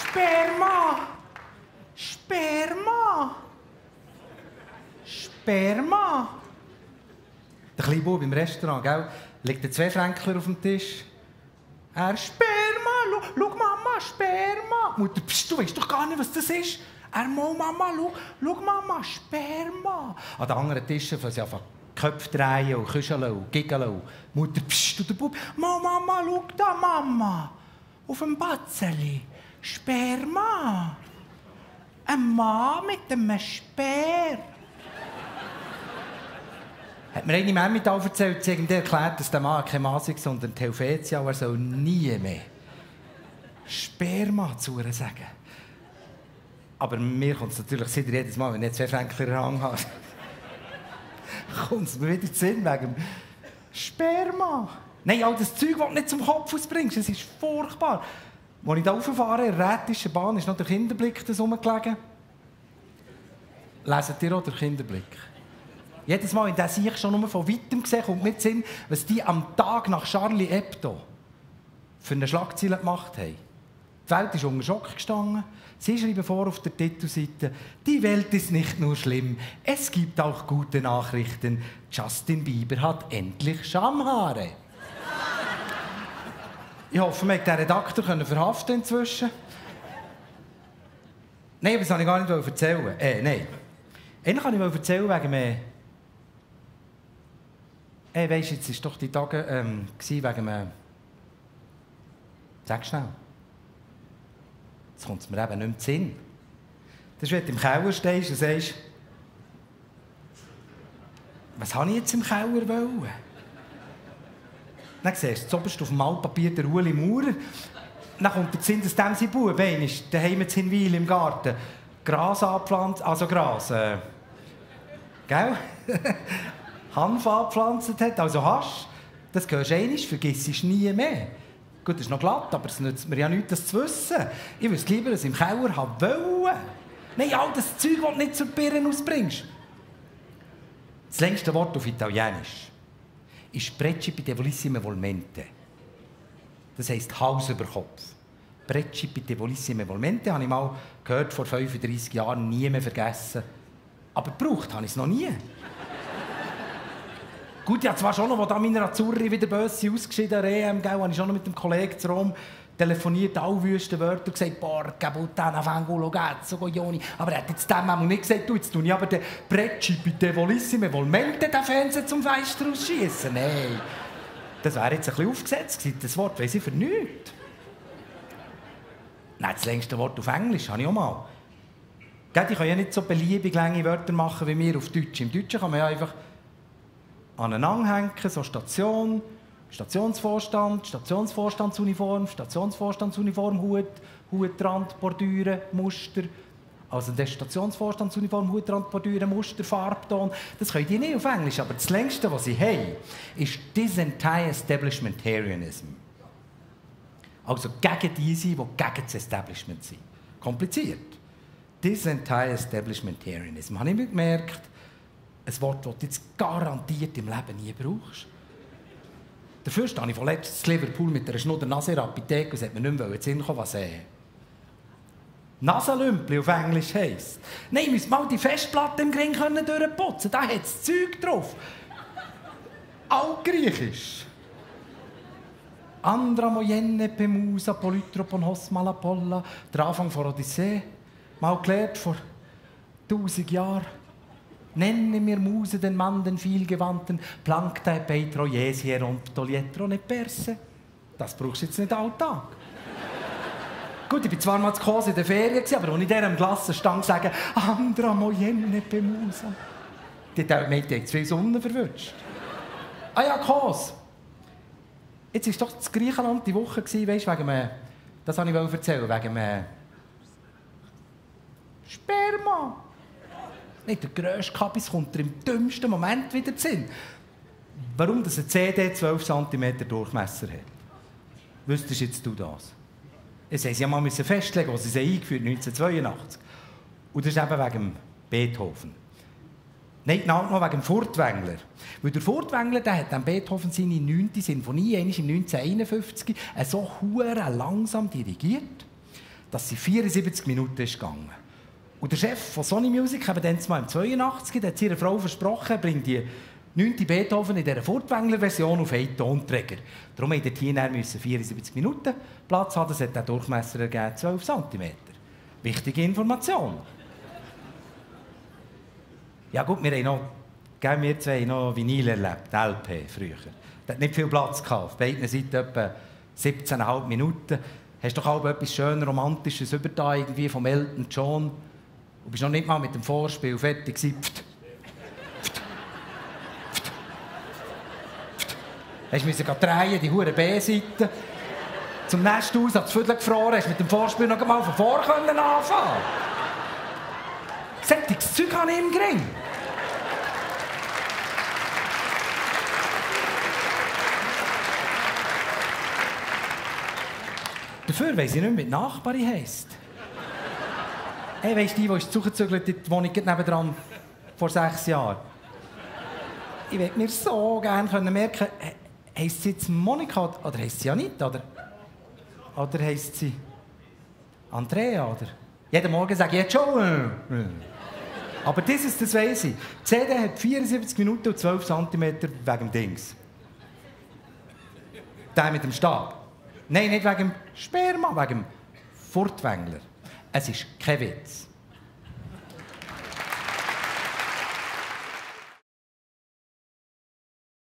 Sperma! Sperma! Sperma! Der kleine Bub im Restaurant, gell, legt der 2 Fränkler auf dem Tisch. Sperma! Schau, Mama, Sperma! Mutter, pst, du weißt doch gar nicht, was das ist. Mama, schau, Mama, Sperma! An den anderen Tischen fangen sie an, Köpfe drehen und küscheln und giggeln. Mutter, pst, und der Bub, Mama, schau da, Mama! Auf dem Batzeli. Sperma! Ein Mann mit einem Speer. Hat mir eine Emmental erzählt, sie hat erklärt, dass der Mann kein Mann sei, sondern Helvetia, und er soll nie mehr Sperma zu ihr sagen. Aber mir kommt es natürlich jedes Mal, wenn ich 2 Fränkler in der Hand habe, kommt es mir wieder in den Sinn wegen Sperma. Nein, all das Zeug, das du nicht zum Kopf ausbringst, das ist furchtbar. Als ich hier rauffahre, in der Rätischen Bahn, ist noch der Kinderblick das rumgelegen. Leset ihr auch den Kinderblick? Jedes Mal, in dem ich schon nur von weitem gesehen, kommt mir in den Sinn, was die am Tag nach Charlie Hebdo für eine Schlagzeile gemacht haben. Die Welt ist unter Schock gestanden. Sie schreiben vor auf der Titelseite: Die Welt ist nicht nur schlimm, es gibt auch gute Nachrichten. Justin Bieber hat endlich Schamhaare. Ich hoffe, wir konnten den Redakteur verhaften inzwischen. Nein, aber das wollte ich gar nicht erzählen. Nein. Eigentlich kann ich erzählen wegen mir. Weisst du, jetzt war doch die Tage wegen mir. Sag schnell. Jetzt kommt es mir eben nicht mehr in den Sinn. Das ist, wenn du im Keller stehst und sagst: Was habe ich jetzt im Keller wollen? Dann siehst du zuoberst auf dem Altpapier den Ueli Maurer. Dann kommt der Sinn, dass dem sein Bub daheim in Hinwil im Garten Gras anpflanzt, also Gras, gell? Hanf angepflanzt hat, also Hasch. Das hörst du einmal, vergisst es nie mehr. Gut, das ist noch glatt, aber es nützt mir ja nichts, das zu wissen. Ich wüsste lieber, dass ich im Keller wollte. Nein, all das Zeug, das du nicht zur Birne ausbringst. Das längste Wort auf Italienisch ist Principe volissime volmente. Das heisst Hals über Kopf. Principe volissime volmente habe ich mal gehört, vor 35 Jahren, nie mehr vergessen. Aber gebraucht habe ich es noch nie. Gut, ich habe zwar schon noch, als meine Azzurri wieder böse ausgeschieden an der EM, habe ich schon noch mit dem Kollegen zu Rom telefoniert, alle wüsten Wörter, und gesagt: «Porca puttana, fangulo cazzo, coglioni.» Aber er hat jetzt dem auch nicht gesagt: «Du, jetzt tue ich aber den Principe volissime volmente den Fernseher zum Fenster ausschiessen.» Nein, das wäre jetzt ein bisschen aufgesetzt gewesen. Das Wort weiss ich für nichts. Nein, das längste Wort auf Englisch habe ich auch mal. Ich kann ja nicht so beliebig lange Wörter machen wie wir auf Deutsch. Im Deutschen kann man ja einfach aneinander hängen, so Station, Stationsvorstand, Stationsvorstandsuniform, Stationsvorstandsuniform, Hutrand, Bordüre, Muster. Also der Stationsvorstandsuniform, Hutrand, Bordüre, Muster, Farbton. Das können die nicht auf Englisch, aber das längste, was sie haben, ist «This entire establishmentarianism». Also gegen die sind, die gegen das Establishment sind. Kompliziert. «This entire establishmentarianism». Habe ich mir gemerkt, ein Wort, das du jetzt garantiert im Leben nie brauchst. Dafür stehe ich von letztes in Liverpool mit einer Schnudder-Nase in der Apotheke und es hat mir nicht mehr in den Sinn kommen, was Nasenlümpli auf Englisch heisst. Nein, ich muss mal die Festplatte im Ring durchputzen. Da hat es Zeug drauf. Altgriechisch. Andra moyenne pemusa polytropon hos malapolla. Der Anfang von Odyssee. Mal gelernt vor 1000 Jahren. Nenne mir Muse den Mann, den vielgewandten, planktae petro jesier und ptolietro ne perse. Das brauchst du jetzt nicht alltag. Gut, ich war zwar mal zu Kos in der Ferien, aber als ich der am Glassenstand sage, «Andra moyenne pemusa», die hat mir zu viel Sonne verwünscht. Ah ja, Kos. Jetzt war doch das Griechenland die Woche, weißt du, wegen das wollte ich erzählen, wegen Sperma. Nicht der grösste Kabis kommt dir im dümmsten Moment wieder zu Sinn. Warum das eine CD 12 cm Durchmesser hat. Wüsstest jetzt du das? Das haben sie ja mal festlegen, was sie eingeführt haben, 1982. Und das ist eben wegen Beethoven. Nein, noch wegen dem Furtwängler. Weil der Furtwängler, der hat Beethoven seine 9. Sinfonie, einmal im 1951, so hure langsam dirigiert, dass sie 74 Minuten ist gegangen. Und der Chef von Sony Music, eben dann mal im 82, der hat ihrer Frau versprochen, er bringt die 9. Beethoven in dieser Furtwängler-Version auf einen Tonträger. Darum musste er hier 74 Minuten Platz haben, das hat der Durchmesser ergeben, 12 cm. Wichtige Information. Ja gut, wir zwei haben noch Vinyl erlebt, LP früher. Das hat nicht viel Platz gehabt, auf beiden Seiten etwa 17,5 Minuten. Hast doch auch etwas schön Romantisches über irgendwie vom Elton John. Du bist noch nicht mal mit dem Vorspiel fertig gewesen. Hast du drehen, die hure B-Seite. Zum nächsten Haus hat das Viertel gefroren, hast mit dem Vorspiel noch mal von vor anfangen. Solches Zeug habe ich im Grimm. Dafür weiss ich nicht mehr, wie die Nachbarin heisst. Hey, weisst du, die ist zugezügelt in die Wohnung nebendran vor 6 Jahren? Ich würde mir so gerne merken, heisst sie jetzt Monika oder heisst sie Anita? Oder heisst sie Andrea? Oder? Jeden Morgen sage ich jetzt schon. Aber das weiss ich. Die CD hat 74 Minuten und 12 cm wegen dem Dings. Der mit dem Stab. Nein, nicht wegen dem Sperma, wegen dem Furtwängler. Es ist kein Witz.